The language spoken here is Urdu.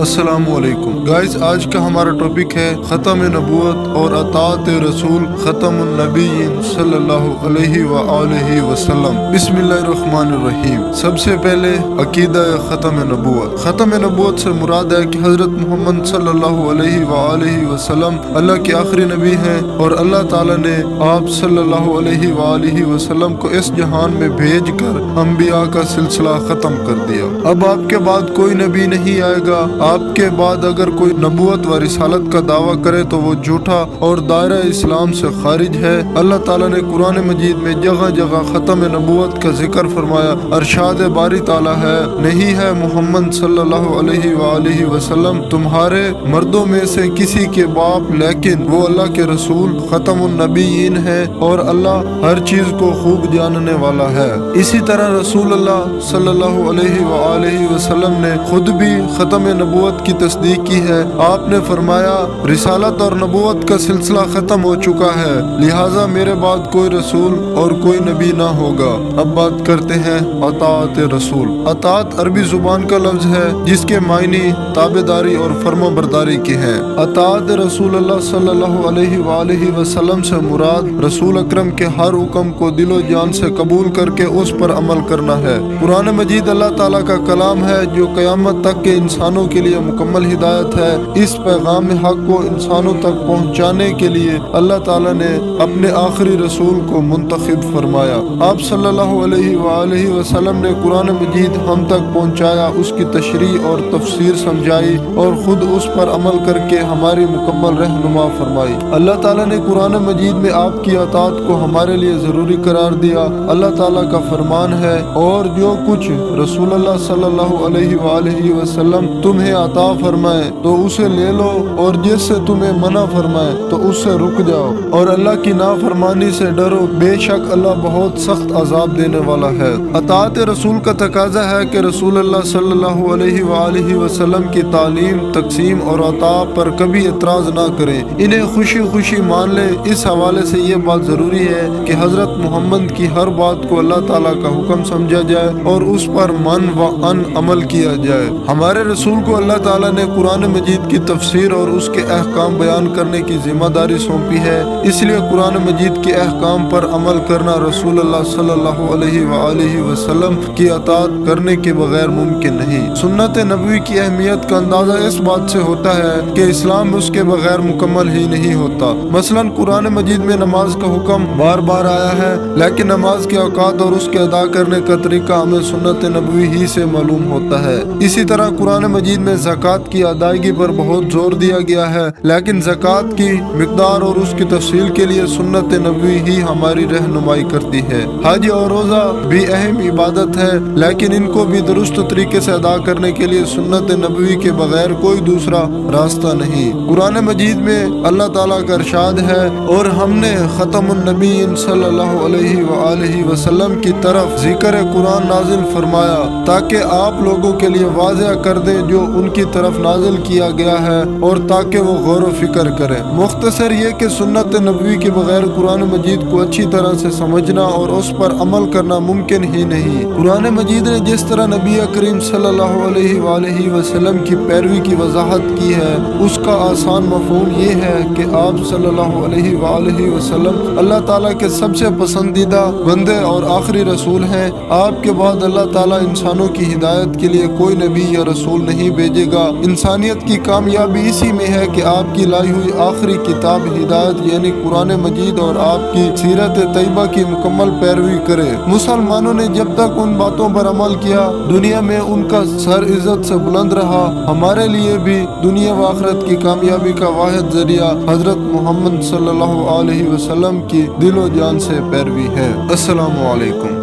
السلام علیکم گائز، آج کا ہمارا ٹاپک ہے ختم نبوت اور اطاعت رسول ختم النبیین صلی اللہ علیہ وآلہ وسلم۔ بسم اللہ الرحمن الرحیم۔ سب سے پہلے عقیدہ ختم نبوت۔ ختم نبوت سے مراد ہے کہ حضرت محمد صلی اللہ علیہ وآلہ وسلم اللہ کے آخری نبی ہیں اور اللہ تعالیٰ نے آپ صلی اللہ علیہ وآلہ وسلم کو اس جہان میں بھیج کر انبیاء کا سلسلہ ختم کر دیا۔ اب آپ کے بعد کوئی نبی نہیں آئے گا۔ آپ کے بعد اگر کوئی نبوت و رسالت کا دعویٰ کرے تو وہ جھوٹا اور دائرہ اسلام سے خارج ہے۔ اللہ تعالیٰ نے قرآن مجید میں جگہ جگہ ختم نبوت کا ذکر فرمایا۔ ارشاد باری تعالیٰ ہے، نہیں ہے محمد صلی اللہ علیہ وآلہ وسلم تمہارے مردوں میں سے کسی کے باپ، لیکن وہ اللہ کے رسول ختم النبیین ہے اور اللہ ہر چیز کو خوب جاننے والا ہے۔ اسی طرح رسول اللہ صلی اللہ علیہ وآلہ وسلم نے خود بھی ختم نبوت کی تصدیق کی ہے۔ آپ نے فرمایا، رسالت اور نبوت کا سلسلہ ختم ہو چکا ہے، لہٰذا میرے بعد کوئی رسول اور کوئی نبی نہ ہوگا۔ اب بات کرتے ہیں اطاعت رسول۔ اطاعت عربی زبان کا لفظ ہے جس کے معنی تابعداری اور فرما برداری کے ہیں۔ اطاعت رسول اللہ صلی اللہ علیہ وآلہ وسلم سے مراد رسول اکرم کے ہر حکم کو دل و جان سے قبول کر کے اس پر عمل کرنا ہے۔ قرآن مجید اللہ تعالیٰ کا کلام ہے جو قیامت تک کے انسانوں کے لیے مکمل ہدایت ہے۔ اس پیغام حق کو انسانوں تک پہنچانے کے لیے اللہ تعالیٰ نے اپنے آخری رسول کو منتخب فرمایا۔ آپ صلی اللہ علیہ وآلہ وسلم نے قرآن مجید ہم تک پہنچایا، اس کی تشریح اور تفسیر سمجھائی اور خود اس پر عمل کر کے ہماری مکمل رہنما فرمائی۔ اللہ تعالیٰ نے قرآن مجید میں آپ کی اطاعت کو ہمارے لیے ضروری قرار دیا۔ اللہ تعالیٰ کا فرمان ہے، اور جو کچھ رسول اللہ صلی اللہ علیہ وآلہ وسلم تمہیں عطا فرمائے تو اسے لے لو، اور جس سے تمہیں منع فرمائے تو اس سے رک جاؤ، اور اللہ کی نافرمانی سے ڈرو، بے شک اللہ بہت سخت عذاب دینے والا ہے۔ اطاعت رسول کا تقاضا ہے کہ رسول اللہ صلی اللہ علیہ وآلہ وسلم کی تعلیم، تقسیم اور عطا پر کبھی اعتراض نہ کریں، انہیں خوشی خوشی مان لیں۔ اس حوالے سے یہ بات ضروری ہے کہ حضرت محمد کی ہر بات کو اللہ تعالیٰ کا حکم سمجھا جائے اور اس پر من و ان عمل کیا جائے۔ ہمارے رسول کو اللہ تعالیٰ نے قرآن مجید کی تفسیر اور اس کے احکام بیان کرنے کی ذمہ داری سونپی ہے، اس لیے قرآن مجید کے احکام پر عمل کرنا رسول اللہ صلی اللہ علیہ وآلہ وسلم کی اطاعت کرنے کے بغیر ممکن نہیں۔ سنت نبوی کی اہمیت کا اندازہ اس بات سے ہوتا ہے کہ اسلام اس کے بغیر مکمل ہی نہیں ہوتا۔ مثلا قرآن مجید میں نماز کا حکم بار بار آیا ہے، لیکن نماز کے اوقات اور اس کے ادا کرنے کا طریقہ ہمیں سنت نبوی ہی سے معلوم ہوتا ہے۔ اسی طرح قرآن مجید میں زکوٰۃ کی ادائیگی پر بہت زور دیا گیا ہے، لیکن زکوٰۃ کی مقدار اور اس کی تفصیل کے لیے سنت نبوی ہی ہماری رہنمائی کرتی ہے۔ حج اور روزہ بھی اہم عبادت ہے، لیکن ان کو بھی درست طریقے سے ادا کرنے کے لیے سنت نبوی کے بغیر کوئی دوسرا راستہ نہیں۔ قرآن مجید میں اللہ تعالیٰ کا ارشاد ہے، اور ہم نے ختم النبیین صلی اللہ علیہ وآلہ وسلم کی طرف ذکر قرآن نازل فرمایا تاکہ آپ لوگوں کے لیے واضح کر دیں جو ان کی طرف نازل کیا گیا ہے، اور تاکہ وہ غور و فکر کریں۔ مختصر یہ کہ سنت نبوی کے بغیر قرآن مجید کو اچھی طرح سے سمجھنا اور اس پر عمل کرنا ممکن ہی نہیں۔ قرآن مجید نے جس طرح نبی کریم صلی اللہ علیہ وآلہ وسلم کی پیروی کی وضاحت کی ہے، اس کا آسان مفہوم یہ ہے کہ آپ صلی اللہ علیہ وآلہ وسلم اللہ تعالیٰ کے سب سے پسندیدہ بندے اور آخری رسول ہیں۔ آپ کے بعد اللہ تعالیٰ انسانوں کی ہدایت کے لیے کوئی نبی یا رسول نہیں بھیجے گا۔ انسانیت کی کامیابی اسی میں ہے کہ آپ کی لائی ہوئی آخری کتاب ہدایت یعنی قرآن مجید اور آپ کی سیرت طیبہ کی مکمل پیروی کرے۔ مسلمانوں نے جب تک ان باتوں پر عمل کیا، دنیا میں ان کا سر عزت سے بلند رہا۔ ہمارے لیے بھی دنیا و آخرت کی کامیابی کا واحد ذریعہ حضرت محمد صلی اللہ علیہ وسلم کی دل و جان سے پیروی ہے۔ السلام علیکم۔